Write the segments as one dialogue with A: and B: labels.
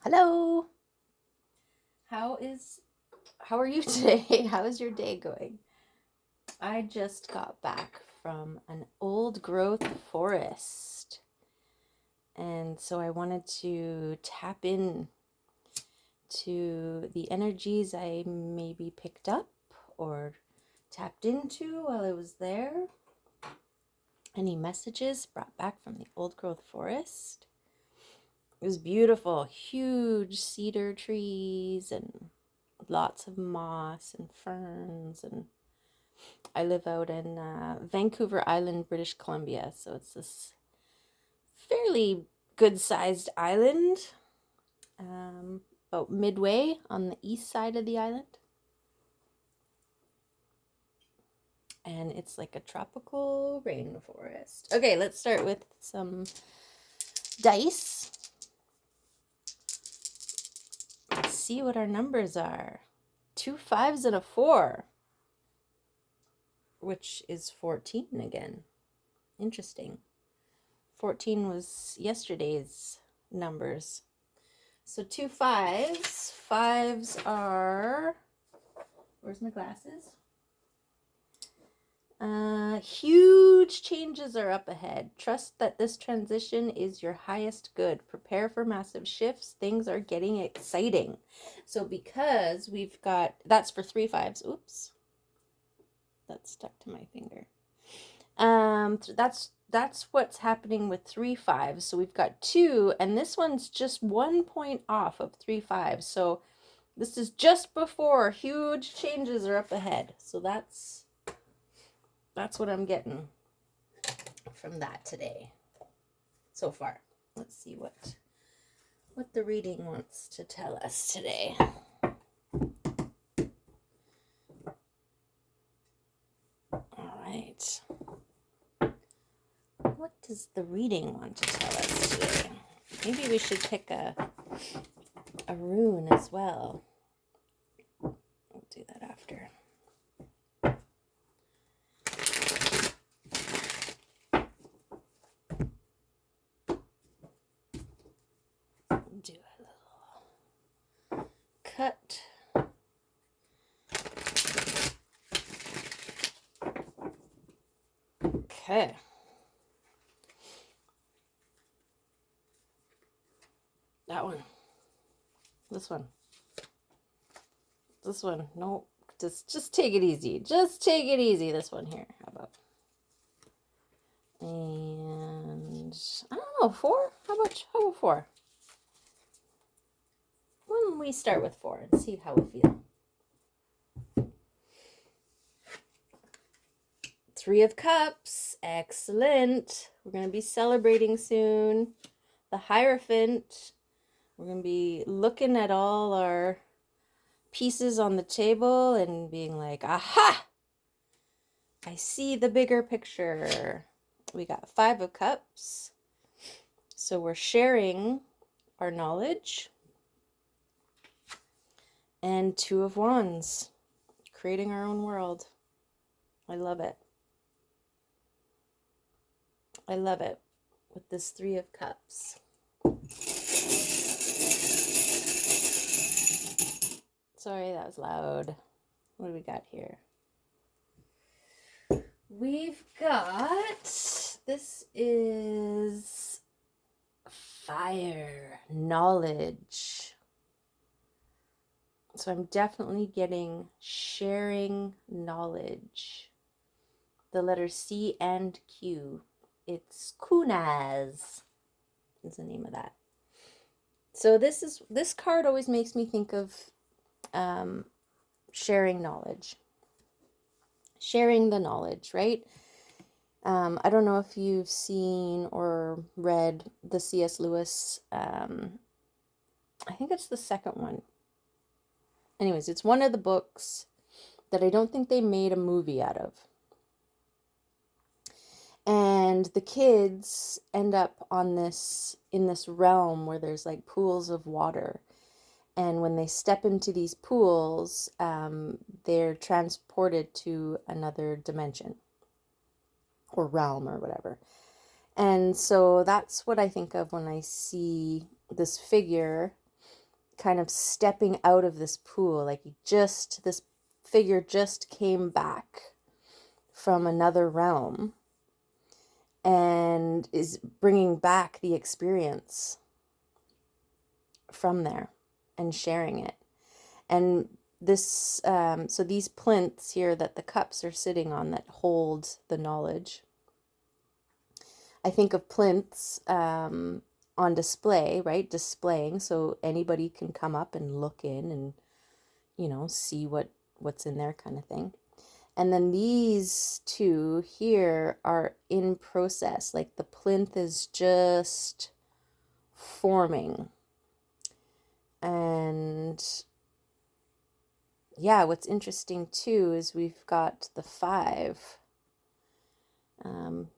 A: Hello. How are you today? How is your day going? I just got back from an old growth forest. And so I wanted to tap in to the energies I maybe picked up or tapped into while I was there. Any messages brought back from the old growth forest? It was beautiful, huge cedar trees and lots of moss and ferns. And I live out in Vancouver Island, British Columbia. So it's this fairly good-sized island, about midway on the east side of the island. And it's like a tropical rainforest. Okay, let's start with some dice. Let's see what our numbers are. 2 5s and a 4, which is 14 again. Interesting. 14 was yesterday's numbers. So 2 5s. 5s are, where's my glasses? Huge changes are up ahead. Trust that this transition is your highest good. Prepare for massive shifts. Things are getting exciting. So because we've got, that's for 3 5s. Oops. That stuck to my finger. That's what's happening with 3 5s. So we've got 2, and this one's just 1 point off of 3 5s. So this is just before huge changes are up ahead. So that's what I'm getting from that today so far. Let's see what the reading wants to tell us today. All right. What does the reading want to tell us today? Maybe we should pick a rune as well. We'll do that after. Do a little cut. Okay. That one. This one. This one. Nope. Just take it easy. Just take it easy. This one here. How about? And I don't know, 4? How about 4? Why don't we start with 4 and see how we feel? 3 of Cups. Excellent. We're going to be celebrating soon. The Hierophant. We're going to be looking at all our pieces on the table and being like, aha! I see the bigger picture. We got 5 of Cups. So we're sharing our knowledge. And 2 of Wands. Creating our own world. I love it. I love it with this 3 of Cups. Sorry, that was loud. What do we got here? We've got, this is fire, knowledge. So I'm definitely getting sharing knowledge. The letters C and Q. It's Kunaz is the name of that. So this card always makes me think of sharing knowledge. Sharing the knowledge, right? I don't know if you've seen or read the C.S. Lewis, I think it's the second one. Anyways, it's one of the books that I don't think they made a movie out of. And the kids end up in this realm where there's like pools of water. And when they step into these pools, they're transported to another dimension or realm or whatever. And so that's what I think of when I see this figure kind of stepping out of this pool, like this figure just came back from another realm and is bringing back the experience from there and sharing it. And this, so these plinths here that the cups are sitting on that hold the knowledge, I think of plinths on display, right? Displaying, so anybody can come up and look in and, you know, see what's in there, kind of thing. And then these two here are in process, like the plinth is just forming. And yeah, what's interesting too is we've got the 5.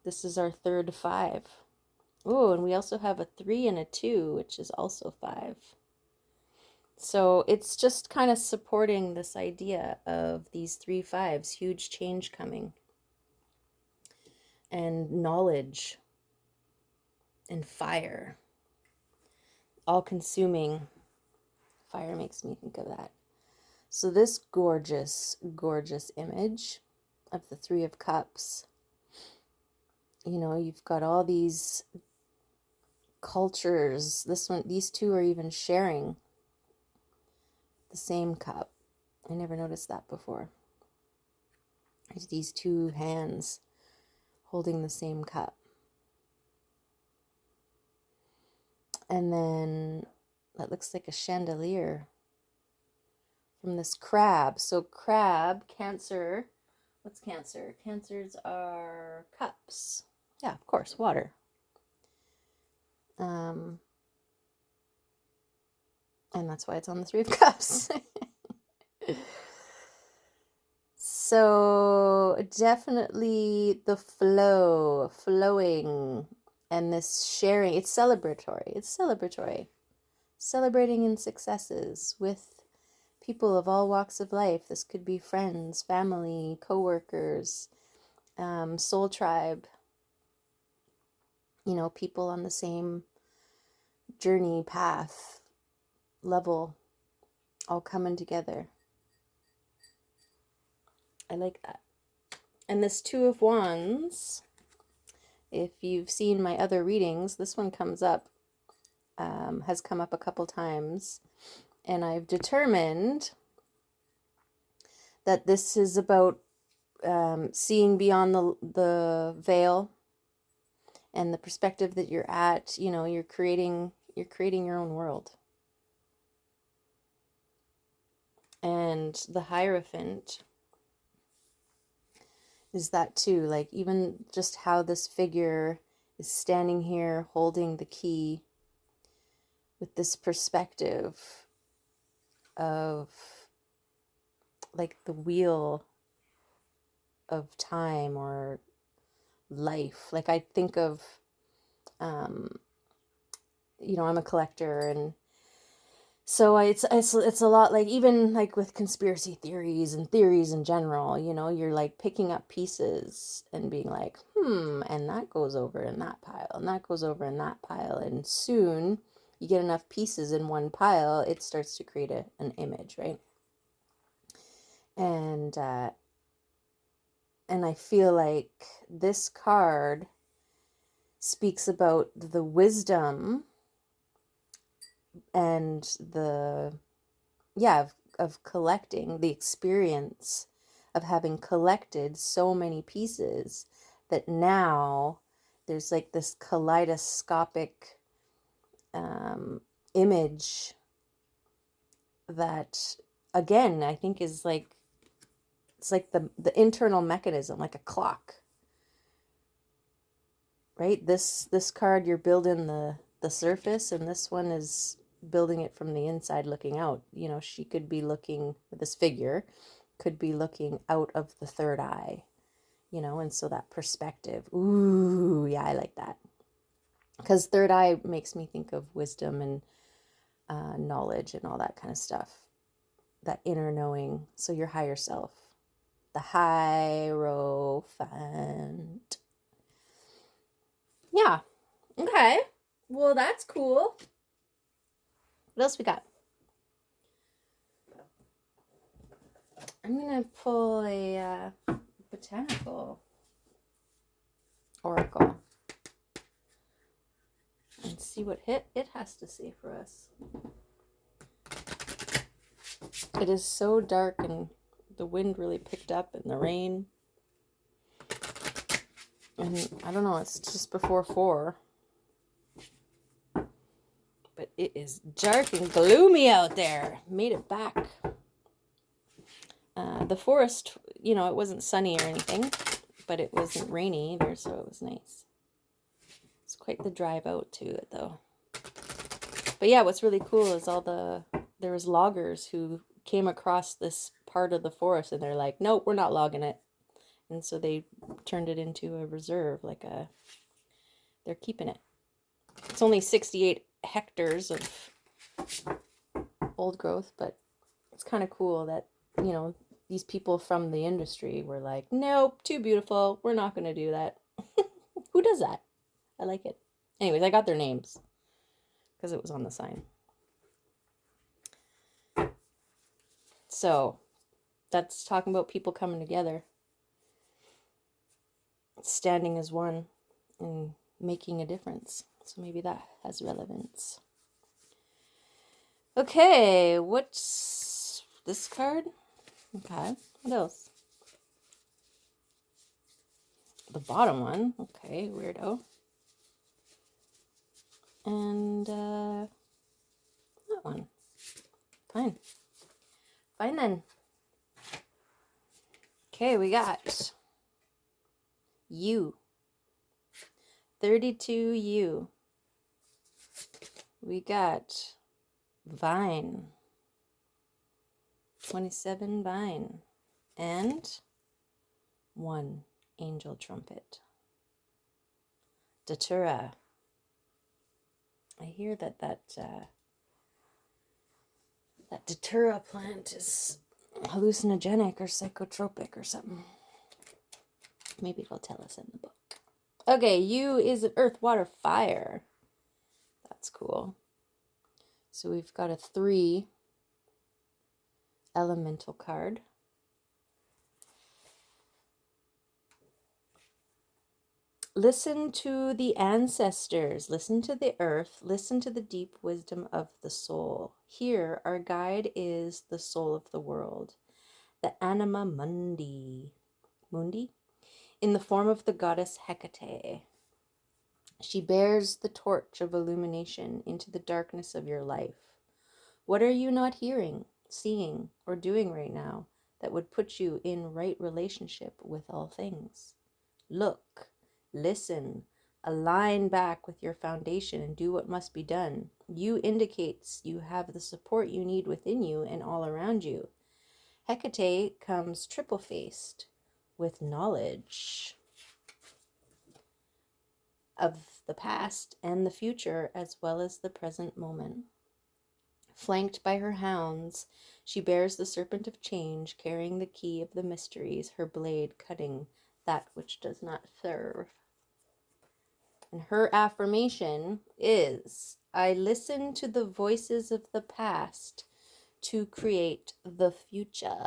A: This is our third 5. Oh, and we also have a 3 and a 2, which is also 5. So it's just kind of supporting this idea of these 3 5s, huge change coming, and knowledge and fire, all consuming. Fire makes me think of that. So this gorgeous, gorgeous image of the 3 of Cups, you know, you've got all these cultures. These two are even sharing the same cup. I never noticed that before. There's these 2 hands holding the same cup. And then that looks like a chandelier from this crab. So crab, Cancer. What's Cancer? Cancers are cups. Yeah, of course, water. And that's why it's on the 3 of Cups. So definitely the flowing, and this sharing. It's celebratory. It's celebratory. Celebrating in successes with people of all walks of life. This could be friends, family, co-workers, soul tribe, you know, people on the same journey, path, level, all coming together. I like that. And this 2 of Wands, if you've seen my other readings, this one comes up, has come up a couple times, and I've determined that this is about seeing beyond the veil and the perspective that you're at. You know, you're creating your own world. And the Hierophant is that too, like even just how this figure is standing here holding the key with this perspective of like the wheel of time or life. Like I think of, you know, I'm a collector, and so it's a lot like, even like with conspiracy theories and theories in general, you know, you're like picking up pieces and being like, and that goes over in that pile, and that goes over in that pile, and soon you get enough pieces in one pile, it starts to create an image, right? And I feel like this card speaks about the wisdom and of collecting, the experience of having collected so many pieces that now there's like this kaleidoscopic image that, again, I think is like, it's like the internal mechanism, like a clock, right? This card, you're building the surface, and this one is building it from the inside looking out. You know, she could be looking, this figure could be looking out of the third eye, you know, and so that perspective, ooh, yeah, I like that. Because third eye makes me think of wisdom and knowledge and all that kind of stuff, that inner knowing. So your higher self, the Hierophant. Yeah. Okay. Well, that's cool. What else we got? I'm going to pull a Botanical Oracle and see what it has to say for us. It is so dark and the wind really picked up and the rain. And I don't know, it's just before 4. But it is dark and gloomy out there. Made it back. The forest, you know, it wasn't sunny or anything, but it wasn't rainy either, so it was nice. It's quite the drive out to it, though. But yeah, what's really cool is there was loggers who came across this part of the forest, and they're like, nope, we're not logging it. And so they turned it into a reserve, they're keeping it. It's only 68 hectares of old growth, but it's kind of cool that, you know, these people from the industry were like, nope, too beautiful. We're not going to do that. Who does that? I like it. Anyways, I got their names because it was on the sign. So that's talking about people coming together, standing as one and making a difference. So maybe that has relevance. Okay, what's this card? Okay, what else? The bottom one. Okay, weirdo. And that one. Fine. Fine then. Okay, we got you. 32 you. We got vine. 27 vine. And 1 angel trumpet. Datura. I hear that Datura plant is hallucinogenic or psychotropic or something. Maybe it'll tell us in the book. Okay, you is an earth, water, fire. That's cool. So we've got a 3 elemental card. Listen to the ancestors, listen to the earth, listen to the deep wisdom of the soul. Here, our guide is the soul of the world, the anima mundi, in the form of the goddess Hecate. She bears the torch of illumination into the darkness of your life. What are you not hearing, seeing, or doing right now that would put you in right relationship with all things? Look. Listen, align back with your foundation and do what must be done. You indicates you have the support you need within you and all around you. Hecate comes triple-faced with knowledge of the past and the future as well as the present moment. Flanked by her hounds, she bears the serpent of change, carrying the key of the mysteries, her blade cutting that which does not serve. And her affirmation is, I listen to the voices of the past to create the future.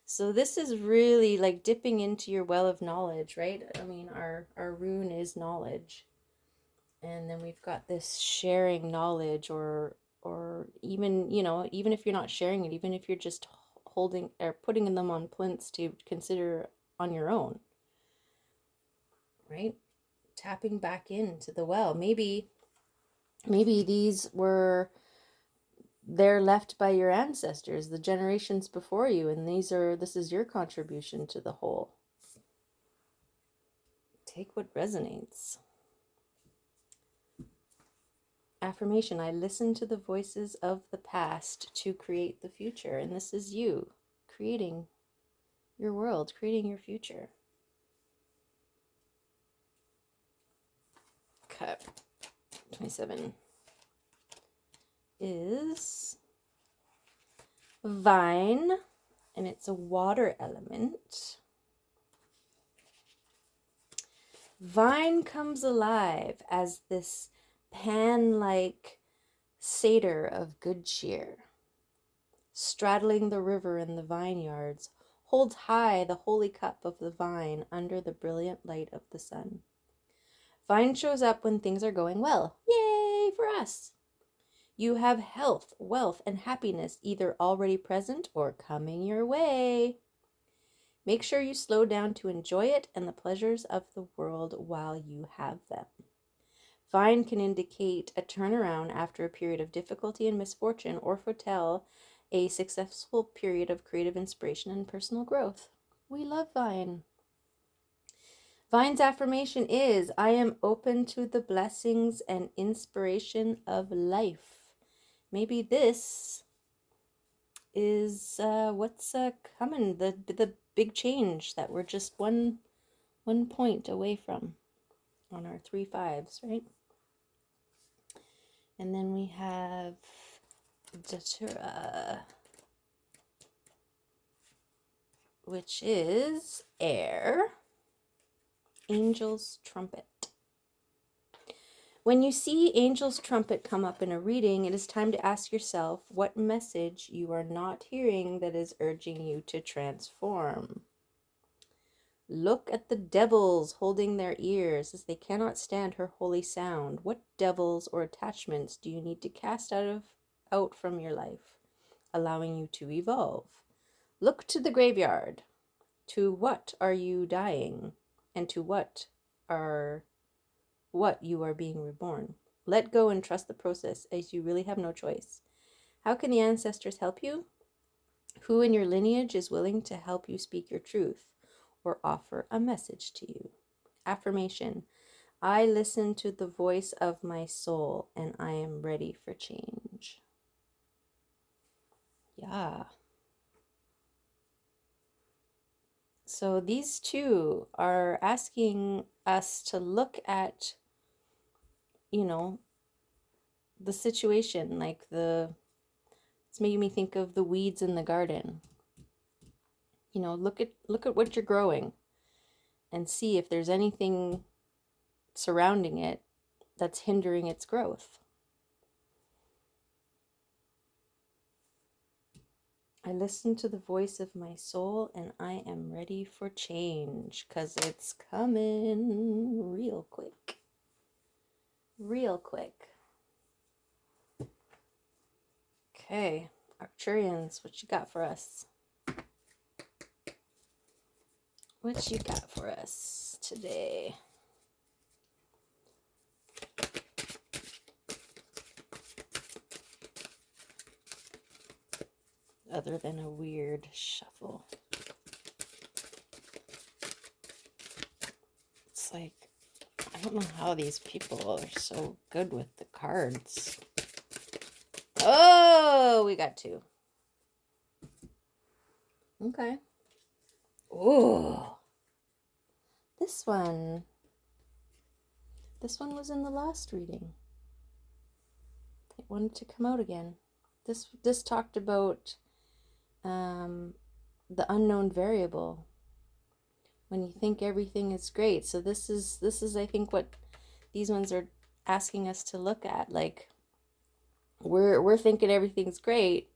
A: So this is really like dipping into your well of knowledge, right? I mean, our rune is knowledge. And then we've got this sharing knowledge or even, you know, even if you're not sharing it, even if you're just holding or putting them on plinths to consider on your own. Right? Tapping back into the well. Maybe these were they're left by your ancestors, the generations before you, and this is your contribution to the whole. Take what resonates. Affirmation, I listen to the voices of the past to create the future, and this is you creating your world, creating your future. Okay, 27 is vine, and it's a water element. Vine comes alive as this pan-like satyr of good cheer. straddling the river in the vineyards, holds high the holy cup of the vine under the brilliant light of the sun. Vine shows up when things are going well. Yay for us! You have health, wealth, and happiness either already present or coming your way. Make sure you slow down to enjoy it and the pleasures of the world while you have them. Vine can indicate a turnaround after a period of difficulty and misfortune, or foretell a successful period of creative inspiration and personal growth. We love Vine. Vine's affirmation is, I am open to the blessings and inspiration of life. Maybe this is what's coming, the big change that we're just one point away from on our 3 5s, right? And then we have Datura, which is air, angel's trumpet. When you see angel's trumpet come up in a reading, it is time to ask yourself what message you are not hearing that is urging you to transform. Look at the devils holding their ears as they cannot stand her holy sound. What devils or attachments do you need to cast out from your life, allowing you to evolve? Look to the graveyard. To what are you dying? And to what you are being reborn. Let go and trust the process, as you really have no choice. How can the ancestors help you? Who in your lineage is willing to help you speak your truth or offer a message to you? Affirmation. I listen to the voice of my soul and I am ready for change. Yeah. So these two are asking us to look at, the situation, like it's making me think of the weeds in the garden. Look at what you're growing and see if there's anything surrounding it that's hindering its growth. I listen to the voice of my soul and I am ready for change, because it's coming real quick. Real quick. Okay, Arcturians, what you got for us? What you got for us today? Other than a weird shuffle. It's like, I don't know how these people are so good with the cards. Oh, we got 2. Okay. Oh, this one was in the last reading. It wanted to come out again. This talked about the unknown variable. When you think everything is great. So this is I think what these ones are asking us to look at. Like, we're thinking everything's great,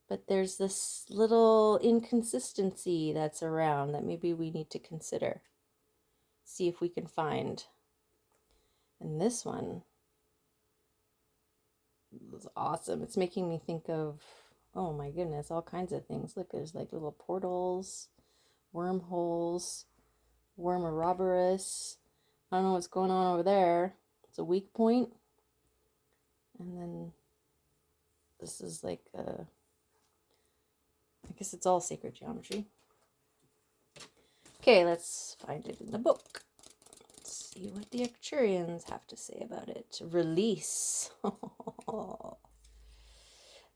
A: but there's this little inconsistency that's around that maybe we need to consider. See if we can find. And this one was awesome. It's making me think of, oh my goodness, all kinds of things. Look, there's like little portals, wormholes, Wormoroborus. I don't know what's going on over there. It's a weak point. And then this is like, I guess it's all sacred geometry. Okay, let's find it in the book. Let's see what the Arcturians have to say about it. Release.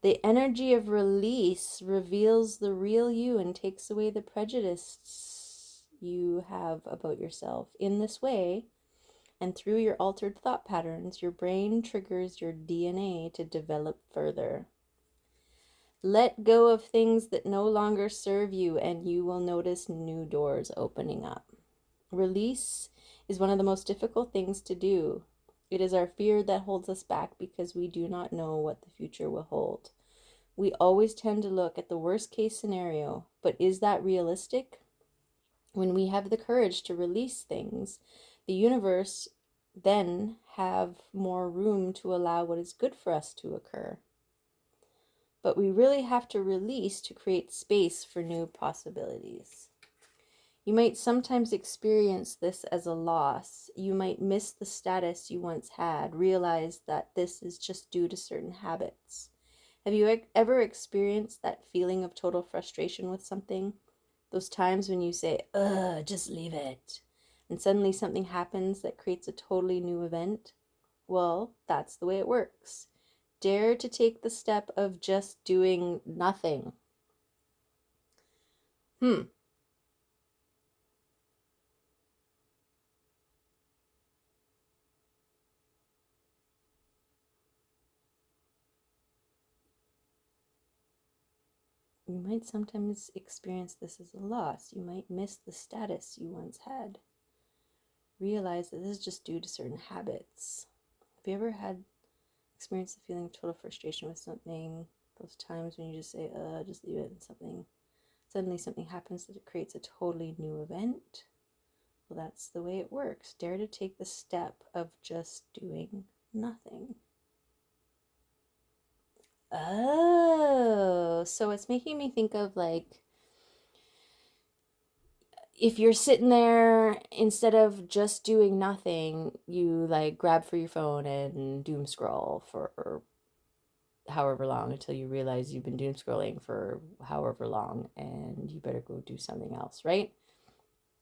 A: The energy of release reveals the real you and takes away the prejudice you have about yourself. In this way, and through your altered thought patterns, your brain triggers your DNA to develop further. Let go of things that no longer serve you, and you will notice new doors opening up. Release is one of the most difficult things to do. It is our fear that holds us back because we do not know what the future will hold. We always tend to look at the worst case scenario, but is that realistic? When we have the courage to release things, the universe then have more room to allow what is good for us to occur. But we really have to release to create space for new possibilities. You might sometimes experience this as a loss. You might miss the status you once had, realize that this is just due to certain habits. Have you ever experienced that feeling of total frustration with something? Those times when you say, ugh, just leave it, and suddenly something happens that creates a totally new event? Well, that's the way it works. Dare to take the step of just doing nothing. You might sometimes experience this as a loss. You might miss the status you once had. Realize that this is just due to certain habits. Have you ever experienced the feeling of total frustration with something? Those times when you just say, just leave it, and suddenly something happens that it creates a totally new event? Well, that's the way it works. Dare to take the step of just doing nothing. Oh, so it's making me think of like, if you're sitting there, instead of just doing nothing, you like grab for your phone and doom scroll for however long until you realize you've been doom scrolling for however long and you better go do something else, right?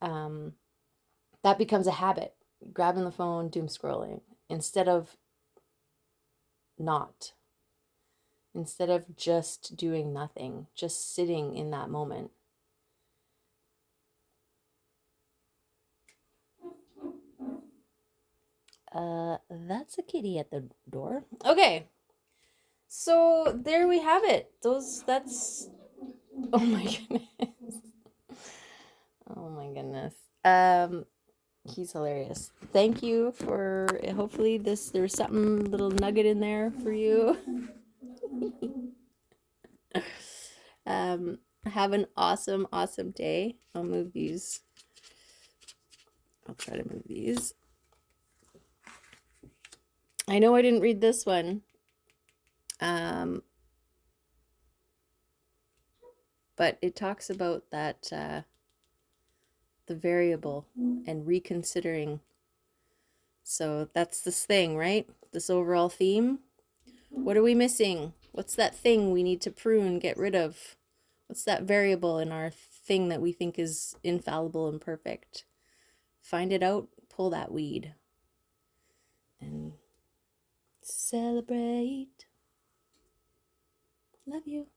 A: That becomes a habit, grabbing the phone, doom scrolling, instead of just doing nothing, just sitting in that moment. That's a kitty at the door. Okay. So there we have it. That's oh my goodness. Oh my goodness. He's hilarious. Thank you for, hopefully there's something, little nugget in there for you. Have an awesome day. I'll try to move these. I know I didn't read this one. But it talks about that, the variable and reconsidering. So that's this thing, right? This overall theme. What are we missing? What's that thing we need to prune, get rid of? What's that variable in our thing that we think is infallible and perfect? Find it out, pull that weed, and celebrate. Love you.